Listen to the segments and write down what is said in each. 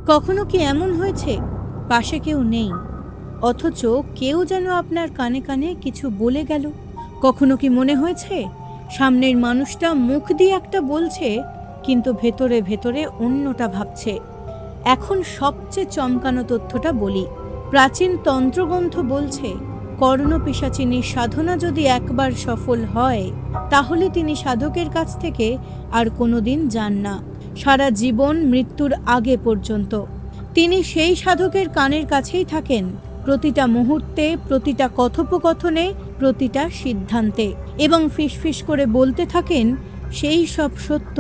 কখনো কি এমন হয়েছে পাশে কেউ নেই, অথচ কেউ যেন আপনার কানে কানে কিছু বলে গেল? কখনো কি মনে হয়েছে সামনের মানুষটা মুখ দিয়ে একটা বলছে, কিন্তু ভেতরে ভেতরে অন্যটা ভাবছে? এখন সবচেয়ে চমকানো তথ্যটা বলি। প্রাচীন তন্ত্রগ্রন্থ বলছে, কর্ণপিশাচিনীর সাধনা যদি একবার সফল হয়, তাহলে তিনি সাধকের কাছ থেকে আর কোনোদিন যান না, সারা জীবন মৃত্যুর আগে পর্যন্ত। তিনি সেই সাধকের কানের কাছেই থাকেন, প্রতিটা মুহূর্তে, প্রতিটা কথোপকথনে, প্রতিটা সিদ্ধান্তে, এবং ফিসফিস করে বলতে থাকেন সেই সব সত্য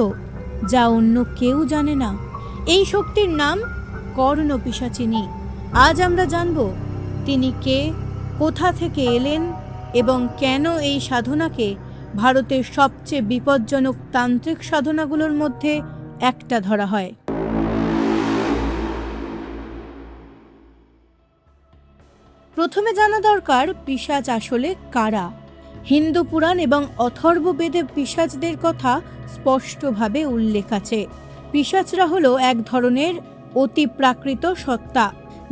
যা অন্য কেউ জানে না। এই শক্তির নাম কর্ণপিশাচিনী। আজ আমরা জানব তিনি কে, কোথা থেকে এলেন এবং কেন এই সাধনাকে ভারতের সবচেয়ে বিপজ্জনক তান্ত্রিক সাধনাগুলোর মধ্যে একটা ধরা হয়। প্রথমে জানা দরকার পিশাচ আসলে কারা। হিন্দু পুরাণ এবং অথর্ববেদে পিশাচদের কথা স্পষ্টভাবে উল্লেখ আছে। পিশাচরা হলো এক ধরনের অতি প্রাকৃত সত্তা,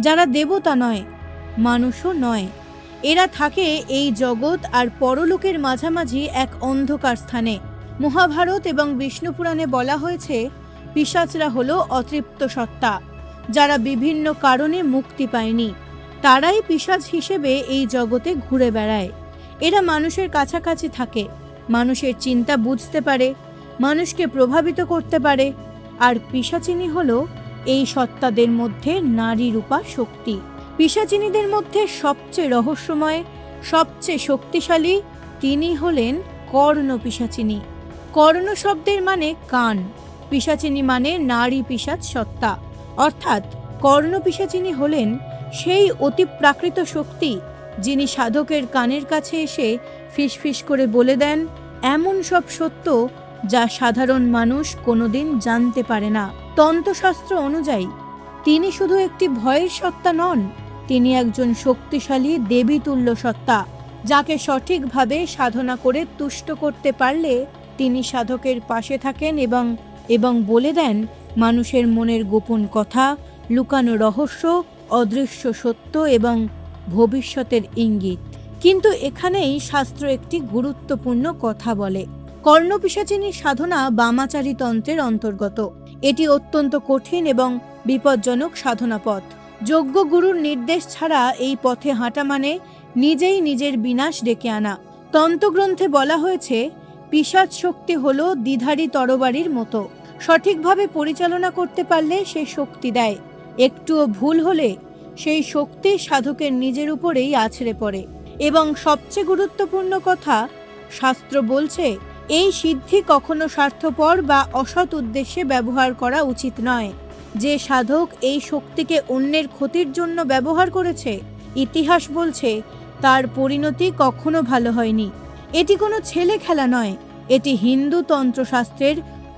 যারা দেবতা নয়, মানুষও নয়। এরা থাকে এই জগৎ আর পরলোকের মাঝামাঝি এক অন্ধকার স্থানে। মহাভারত এবং বিষ্ণু পুরাণে বলা হয়েছে, পিশাচরা হলো অতৃপ্ত সত্তা, যারা বিভিন্ন কারণে মুক্তি পায়নি। তারাই পিশাচ হিসেবে এই জগতে ঘুরে বেড়ায়। এরা মানুষের কাছাকাছি থাকে, মানুষের চিন্তা বুঝতে পারে, মানুষকে প্রভাবিত করতে পারে। আর পিশাচিনী হলো এই সত্তাদের মধ্যে নারী রূপা শক্তি। পিশাচিনীদের মধ্যে সবচেয়ে রহস্যময়, সবচেয়ে শক্তিশালী তিনি হলেন কর্ণপিশাচিনী। কর্ণ শব্দের মানে কান, পিশাচিনী মানে নারী পিশাচ সত্তা। অর্থাৎ কর্ণপিশাচিনী হলেন সেই অতি প্রাকৃত শক্তি, যিনি সাধকের কানের কাছে এসে ফিসফিস করে বলে দেন এমন সব সত্য যা সাধারণ মানুষ কোনোদিন জানতে পারে না। তন্ত্রশাস্ত্র অনুযায়ী তিনি শুধু একটি ভয়ের সত্তা নন, তিনি একজন শক্তিশালী দেবীতুল্য সত্তা, যাকে সঠিকভাবে সাধনা করে তুষ্ট করতে পারলে তিনি সাধকের পাশে থাকেন এবং বলে দেন মানুষের মনের গোপন কথা, লুকানো রহস্য, অদৃশ্য সত্য এবং ভবিষ্যতের ইঙ্গিত। কিন্তু এখানেই শাস্ত্র একটি গুরুত্বপূর্ণ কথা বলে। কর্ণপিশাচিনীর সাধনা বামাচারী তন্ত্রের অন্তর্গত। এটি অত্যন্ত কঠিন এবং বিপজ্জনক সাধনা পথ। যোগ্য গুরুর নির্দেশ ছাড়া এই পথে হাঁটা মানে নিজেই নিজের বিনাশ ডেকে আনা। তন্ত্রগ্রন্থে বলা হয়েছে, পিশাচ শক্তি হলো দ্বিধারী তরবারির মতো, সঠিকভাবে পরিচালনা করতে পারলে সে শক্তি দেয়, একটুও ভুল হলে সেই শক্তি সাধকের নিজের উপরেই আছড়ে পড়ে। এবং সবচেয়ে গুরুত্বপূর্ণ কথা, শাস্ত্র বলছে এই সিদ্ধি কখনো স্বার্থপর বা অসৎ উদ্দেশ্যে ব্যবহার করা উচিত নয়। যে সাধক এই শক্তিকে অন্যের ক্ষতির জন্য ব্যবহার করেছে, ইতিহাস বলছে তার পরিণতি কখনো ভালো হয়নি। এটি কোনো ছেলে খেলা নয়, এটি হিন্দু তন্ত্রশাস্ত্রের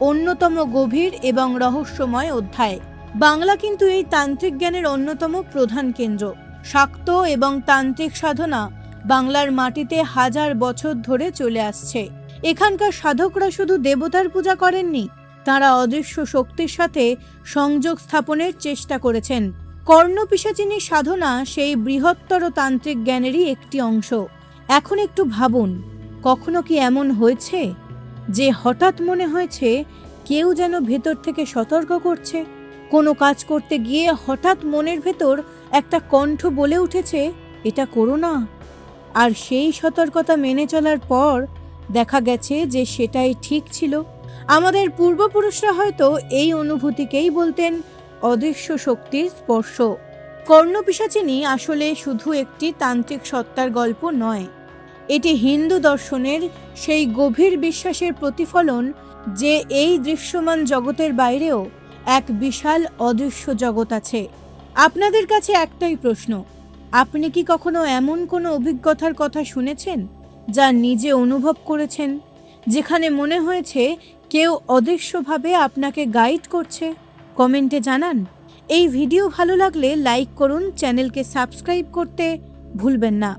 অন্যতম গভীর এবং রহস্যময় অধ্যায়। বাংলা কিন্তু এই তান্ত্রিক জ্ঞানের অন্যতম প্রধান কেন্দ্র। শাক্ত এবং তান্ত্রিক সাধনা বাংলার মাটিতে হাজার বছর ধরে চলে আসছে। এখানকার সাধকরা শুধু দেবতার পূজা করেননি, তারা অদৃশ্য শক্তির সাথে সংযোগ স্থাপনের চেষ্টা করেছেন। কর্ণপিশাচিনী সাধনা সেই বৃহত্তর তান্ত্রিক জ্ঞানেরই একটি অংশ। এখন একটু ভাবুন, কখনো কি এমন হয়েছে যে হঠাৎ মনে হয়েছে কেউ যেন ভেতর থেকে সতর্ক করছে? কোনো কাজ করতে গিয়ে হঠাৎ মনের ভেতর একটা কণ্ঠ বলে উঠেছে, এটা করো না। আর সেই সতর্কতা মেনে চলার পর দেখা গেছে যে সেটাই ঠিক ছিল। আমাদের পূর্বপুরুষরা হয়তো এই অনুভূতিকেই বলতেন অদৃশ্য শক্তির স্পর্শ। কর্ণপিশাচিনী আসলে শুধু একটি তান্ত্রিক সত্তার গল্প নয়, এটি হিন্দু দর্শনের সেই গভীর বিশ্বাসের প্রতিফলন যে এই দৃশ্যমান জগতের বাইরেও এক বিশাল অদৃশ্য জগৎ আছে। আপনাদের কাছে একটাই প্রশ্ন, আপনি কি কখনো এমন কোনো অভিজ্ঞতার কথা শুনেছেন যা নিজে অনুভব করেছেন, যেখানে মনে হয়েছে কেউ অদৃশ্যভাবে আপনাকে গাইড করছে? কমেন্টে জানান। এই ভিডিও ভালো লাগলে লাইক করুন, চ্যানেলকে সাবস্ক্রাইব করতে ভুলবেন না।